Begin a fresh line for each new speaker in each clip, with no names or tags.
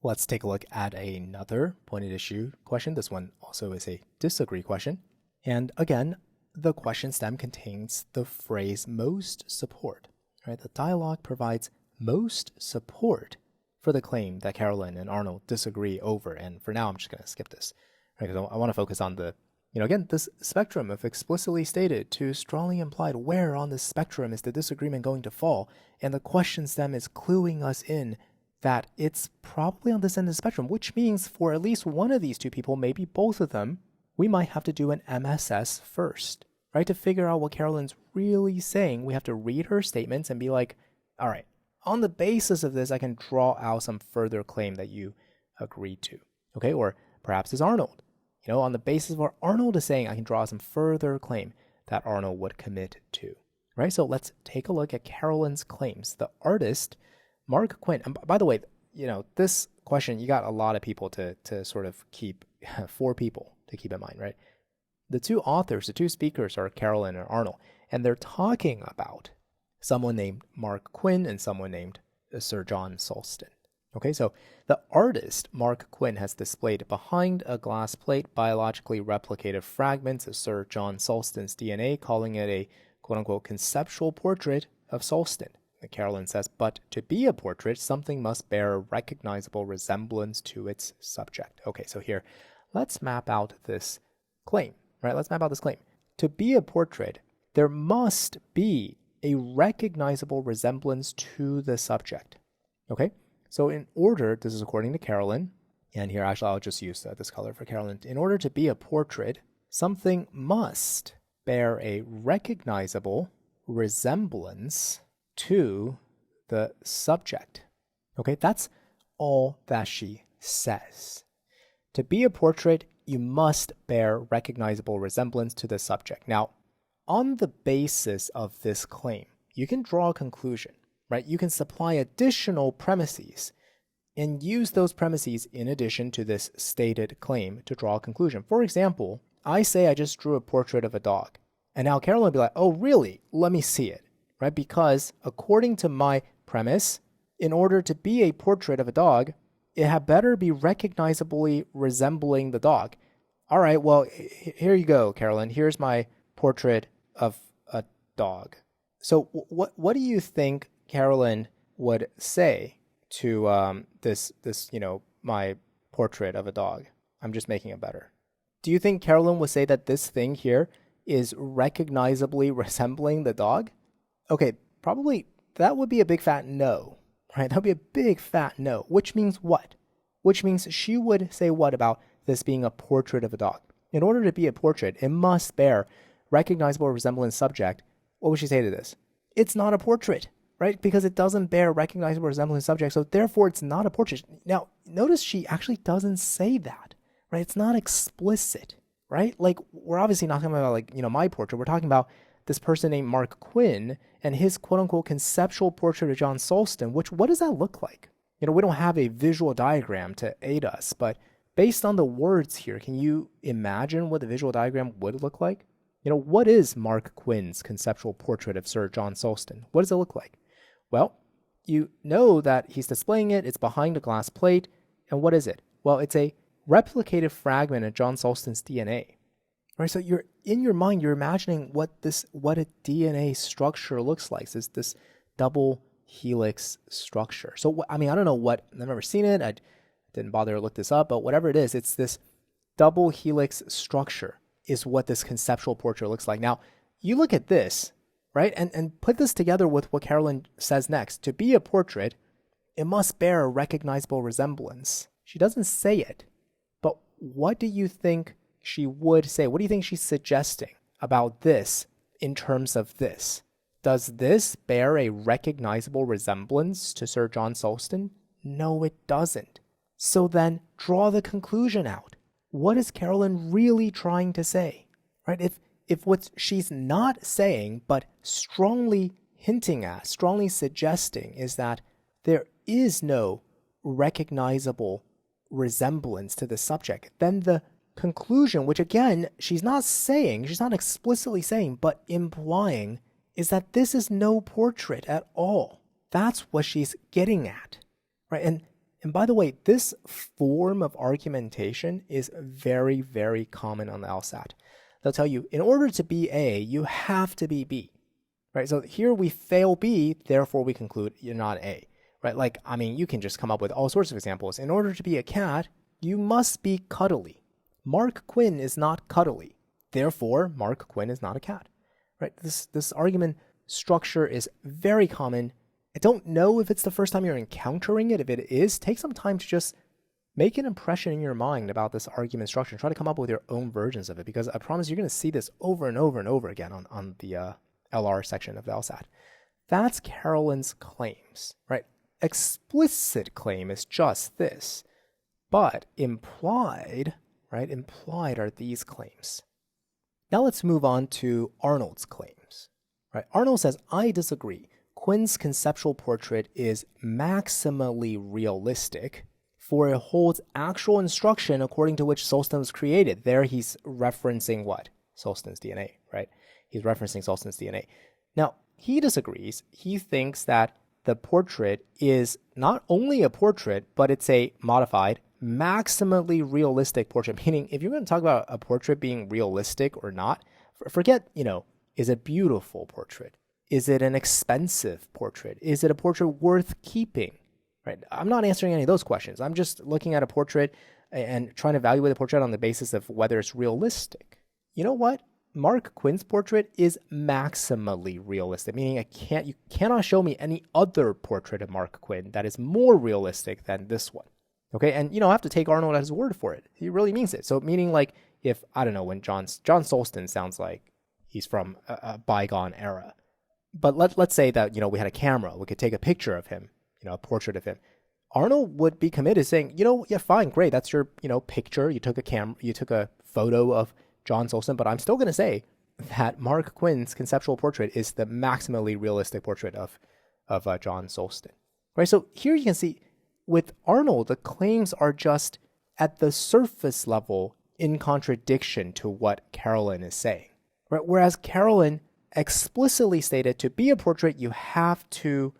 Let's take a look at another pointed issue question. This one also is a disagree question. And again, the question stem contains the phrase most support, right? The dialogue provides most support for the claim that Carolyn and Arnold disagree over. And for now, I'm just going to skip this, right? Because I want to focus on the, again, this spectrum of explicitly stated to strongly implied. Where on this spectrum is the disagreement going to fall? And the question stem is cluing us in that it's probably on this end of the spectrum, which means for at least one of these two people, maybe both of them, we might have to do an MSS first, right? To figure out what Carolyn's really saying, we have to read her statements and be like, all right, on the basis of this, I can draw out some further claim that you agreed to, okay? Or perhaps it's Arnold. On the basis of what Arnold is saying, I can draw some further claim that Arnold would commit to, right? So let's take a look at Carolyn's claims. The artist, Mark Quinn, and by the way, this question, you got a lot of people to sort of keep, 4 people to keep in mind, right? The two authors, the two speakers are Carolyn and Arnold, and they're talking about someone named Mark Quinn and someone named Sir John Sulston. Okay, so the artist, Mark Quinn, has displayed behind a glass plate biologically replicated fragments of Sir John Sulston's DNA, calling it a quote-unquote conceptual portrait of Sulston. Carolyn says, but to be a portrait, something must bear a recognizable resemblance to its subject. Okay, so here, let's map out this claim, right? Let's map out this claim. To be a portrait, there must be a recognizable resemblance to the subject. Okay, so in order, this is according to Carolyn, and here actually I'll just use this color for Carolyn. In order to be a portrait, something must bear a recognizable resemblance to the subject. Okay, that's all that she says. To be a portrait, you must bear recognizable resemblance to the subject. Now, on the basis of this claim, you can draw a conclusion, right? You can supply additional premises and use those premises in addition to this stated claim to draw a conclusion. For example, I say I just drew a portrait of a dog. And now Carolyn will be like, oh, really? Let me see it. Right? Because according to my premise, in order to be a portrait of a dog, it had better be recognizably resembling the dog. All right, well, here you go, Carolyn. Here's my portrait of a dog. So what do you think Carolyn would say to this my portrait of a dog? I'm just making it better. Do you think Carolyn would say that this thing here is recognizably resembling the dog? Okay, probably that would be a big fat no, right? That would be a big fat no, which means what? Which means she would say what about this being a portrait of a dog? In order to be a portrait, it must bear recognizable resemblance subject. What would she say to this? It's not a portrait, right? Because it doesn't bear recognizable resemblance subject, so therefore it's not a portrait. Now, notice she actually doesn't say that, right? It's not explicit, right? Like, we're obviously not talking about my portrait. We're talking about this person named Mark Quinn and his quote-unquote conceptual portrait of John Sulston, what does that look like? We don't have a visual diagram to aid us, but based on the words here, can you imagine what the visual diagram would look like? What is Mark Quinn's conceptual portrait of Sir John Sulston? What does it look like? Well, you know that he's displaying it, it's behind a glass plate, and what is it? Well, it's a replicated fragment of John Sulston's DNA. Right, so you're in your mind, you're imagining what a DNA structure looks like. It's this double helix structure. So I don't know what, I've never seen it. I didn't bother to look this up, but whatever it is, it's this double helix structure is what this conceptual portrait looks like. Now, you look at this, right, and put this together with what Carolyn says next. To be a portrait, it must bear a recognizable resemblance. She doesn't say it, but what do you think she would say? What do you think she's suggesting about this in terms of this? Does this bear a recognizable resemblance to Sir John Sulston? No, it doesn't. So then draw the conclusion out. What is Carolyn really trying to say? Right? If what she's not saying, but strongly hinting at, strongly suggesting is that there is no recognizable resemblance to the subject, then the conclusion, which again, she's not explicitly saying, but implying, is that this is no portrait at all. That's what she's getting at, right? And And by the way, this form of argumentation is very, very common on the LSAT. They'll tell you, in order to be A, you have to be B, right? So here we fail B, therefore we conclude you're not A, right? Like, I mean, you can just come up with all sorts of examples. In order to be a cat, you must be cuddly. Mark Quinn is not cuddly. Therefore, Mark Quinn is not a cat, right? This argument structure is very common. I don't know if it's the first time you're encountering it. If it is, take some time to just make an impression in your mind about this argument structure and try to come up with your own versions of it, because I promise you're going to see this over and over and over again on the LR section of the LSAT. That's Carolyn's claims, right? Explicit claim is just this, but implied, right? Implied are these claims. Now let's move on to Arnold's claims, right? Arnold says, I disagree. Quinn's conceptual portrait is maximally realistic, for it holds actual instruction according to which Sulston was created. There he's referencing what? Sulston's DNA, right? He's referencing Sulston's DNA. Now, he disagrees. He thinks that the portrait is not only a portrait, but it's a modified, maximally realistic portrait. Meaning, if you're going to talk about a portrait being realistic or not, forget, is it a beautiful portrait? Is it an expensive portrait? Is it a portrait worth keeping? Right? I'm not answering any of those questions. I'm just looking at a portrait and trying to evaluate the portrait on the basis of whether it's realistic. You know what? Mark Quinn's portrait is maximally realistic, meaning you cannot show me any other portrait of Mark Quinn that is more realistic than this one. Okay, and I have to take Arnold at his word for it. He really means it. So meaning, like, if I don't know, when John Sulston sounds like he's from a bygone era, but let's say that we had a camera, we could take a picture of him, a portrait of him. Arnold would be committed saying, yeah, fine, great, that's your picture. You took a photo of John Sulston, but I'm still going to say that Mark Quinn's conceptual portrait is the maximally realistic portrait of John Sulston. Right. So here you can see with Arnold, the claims are just at the surface level in contradiction to what Carolyn is saying. Right. Whereas Carolyn explicitly stated to be a portrait, you have to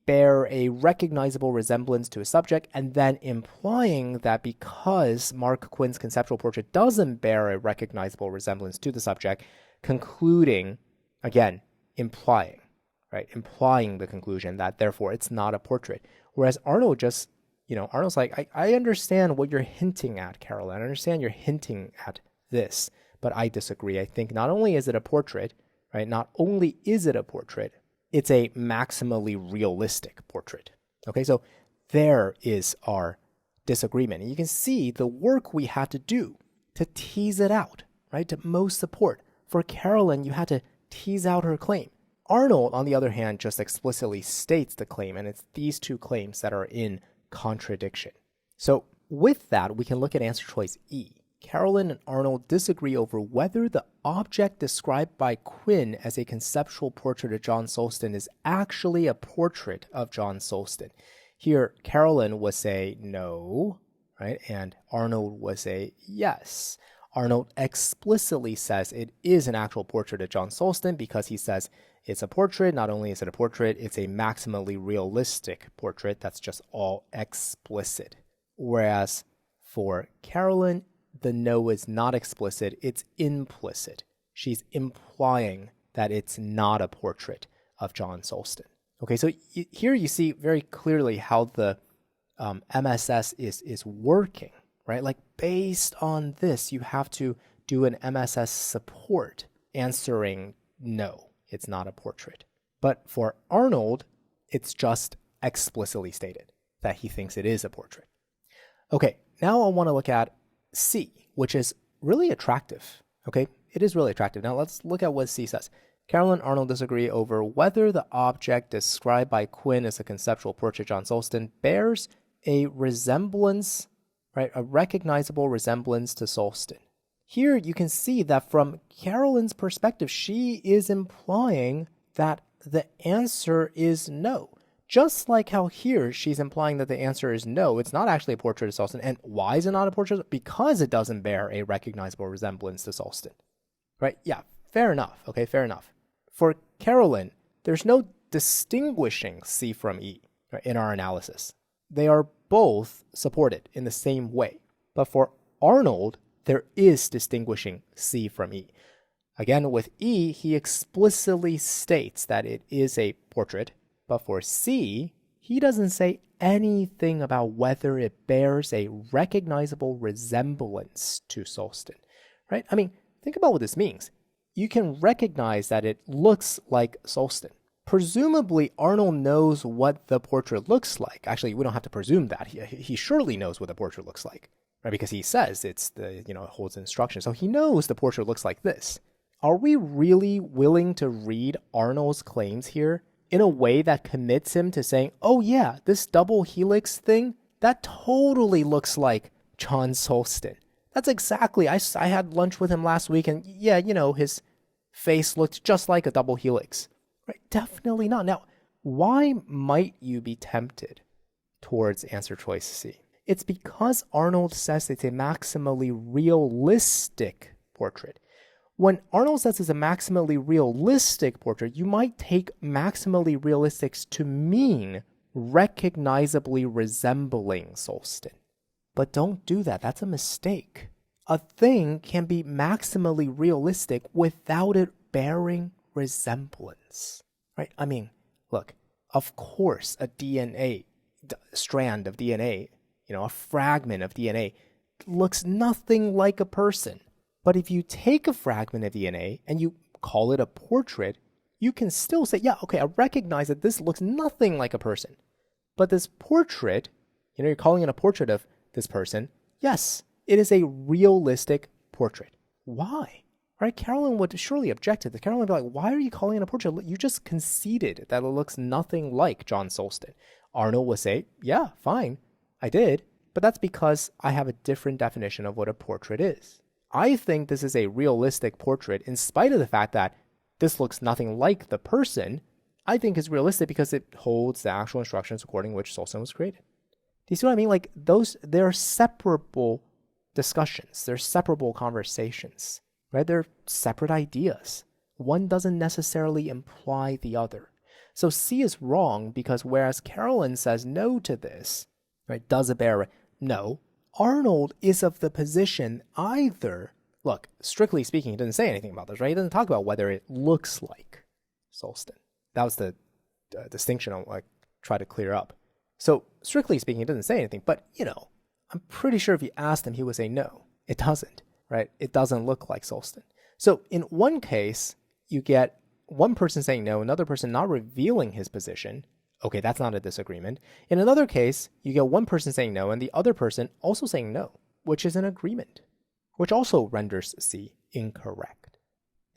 bear a recognizable resemblance to a subject, and then implying that because Mark Quinn's conceptual portrait doesn't bear a recognizable resemblance to the subject, concluding, again, implying the conclusion that therefore it's not a portrait. Whereas Arnold just, Arnold's like, I understand what you're hinting at, Carolyn. I understand you're hinting at this, but I disagree. I think not only is it a portrait, right? Not only is it a portrait, it's a maximally realistic portrait. Okay, so there is our disagreement. And you can see the work we had to do to tease it out, right? To most support. For Carolyn, you had to tease out her claim. Arnold, on the other hand, just explicitly states the claim, and it's these two claims that are in contradiction. So with that, we can look at answer choice E. Carolyn and Arnold disagree over whether the object described by Quinn as a conceptual portrait of John Sulston is actually a portrait of John Sulston. Here, Carolyn would say no, right? And Arnold would say yes. Arnold explicitly says it is an actual portrait of John Sulston because he says it's a portrait. Not only is it a portrait, it's a maximally realistic portrait. That's just all explicit. Whereas for Carolyn, the no is not explicit, it's implicit. She's implying that it's not a portrait of John Sulston. Okay, so here you see very clearly how the MSS is working, right? Like based on this, you have to do an MSS support answering no, it's not a portrait. But for Arnold, it's just explicitly stated that he thinks it is a portrait. Okay, now I want to look at C, which is really attractive. Okay, it is really attractive. Now let's look at what C says. Carolyn and Arnold disagree over whether the object described by Quinn as a conceptual portrait of John Sulston bears a resemblance, right, a recognizable resemblance to Sulston. Here you can see that from Carolyn's perspective, she is implying that the answer is no. Just like how here she's implying that the answer is no, it's not actually a portrait of Sulston. And why is it not a portrait? Because it doesn't bear a recognizable resemblance to Sulston. Right? Yeah, fair enough. Okay, fair enough. For Carolyn, there's no distinguishing C from E, right, in our analysis. they are both supported in the same way. But for Arnold, there is distinguishing C from E. Again, with E, he explicitly states that it is a portrait, but for C, he doesn't say anything about whether it bears a recognizable resemblance to Solston, right? I mean, think about what this means. You can recognize that it looks like Solston. Presumably, Arnold knows what the portrait looks like. Actually, we don't have to presume that. He surely knows what the portrait looks like, right? Because he says it holds instructions. So he knows the portrait looks like this. Are we really willing to read Arnold's claims here in a way that commits him to saying, oh yeah, this double helix thing, that totally looks like John Solston. That's exactly, I had lunch with him last week and yeah, his face looked just like a double helix. Right? Definitely not. Now, why might you be tempted towards answer choice C? It's because Arnold says it's a maximally realistic portrait. When Arnold says it's a maximally realistic portrait, you might take maximally realistic to mean recognizably resembling Solston. But don't do that. That's a mistake. A thing can be maximally realistic without it bearing resemblance, right? I mean, look, of course, a DNA strand of DNA, a fragment of DNA looks nothing like a person. But if you take a fragment of DNA and you call it a portrait, you can still say, yeah, okay, I recognize that this looks nothing like a person. But this portrait, you're calling it a portrait of this person. Yes, it is a realistic portrait. Why? Right? Carolyn would surely object to this. Carolyn would be like, why are you calling it a portrait? You just conceded that it looks nothing like John Solston. Arnold would say, yeah, fine, I did. But that's because I have a different definition of what a portrait is. I think this is a realistic portrait in spite of the fact that this looks nothing like the person. I think it's realistic because it holds the actual instructions according to which Solston was created. Do you see what I mean? Like they're separable discussions. They're separable conversations, right? They're separate ideas. One doesn't necessarily imply the other. So C is wrong because whereas Carolyn says no to this, right? Does it bear? No. Arnold is of the position either, look, strictly speaking, he doesn't say anything about this, right? He doesn't talk about whether it looks like Solston. That was the distinction I try to clear up. So strictly speaking, he doesn't say anything, but I'm pretty sure if you asked him, he would say no. It doesn't, right? It doesn't look like Solston. So in one case, you get one person saying no, another person not revealing his position. Okay, that's not a disagreement. In another case, you get one person saying no and the other person also saying no, which is an agreement, which also renders C incorrect.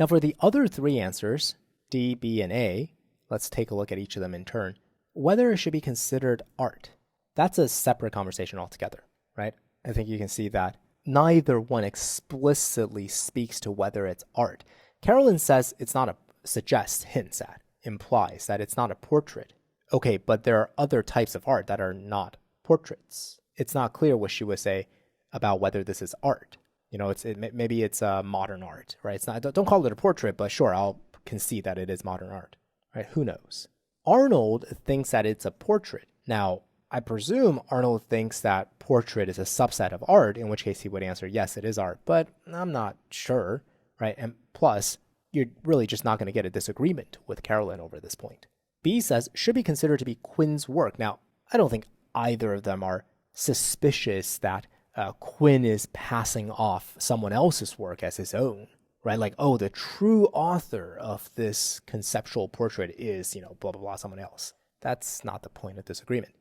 Now for the other three answers, D, B, and A, let's take a look at each of them in turn. Whether it should be considered art, that's a separate conversation altogether, right? I think you can see that neither one explicitly speaks to whether it's art. Carolyn says it's not suggests, hints at, implies that it's not a portrait. Okay, but there are other types of art that are not portraits. It's not clear what she would say about whether this is art. Maybe it's modern art, right? It's not. Don't call it a portrait, but sure, I'll concede that it is modern art, right? Who knows? Arnold thinks that it's a portrait. Now, I presume Arnold thinks that portrait is a subset of art, in which case he would answer, yes, it is art, but I'm not sure, right? And plus, you're really just not going to get a disagreement with Carolyn over this point. B says, should be considered to be Quinn's work. Now, I don't think either of them are suspicious that Quinn is passing off someone else's work as his own, right? Like, oh, the true author of this conceptual portrait is, blah, blah, blah, someone else. That's not the point of disagreement.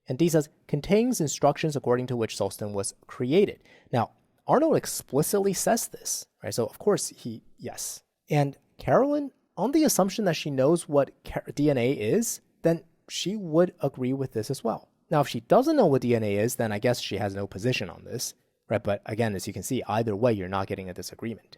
And D says, contains instructions according to which Solston was created. Now, Arnold explicitly says this, right? So, of course, yes. And Carolyn, on the assumption that she knows what DNA is, then she would agree with this as well. Now, if she doesn't know what DNA is, then I guess she has no position on this, right? But again, as you can see, either way, you're not getting a disagreement.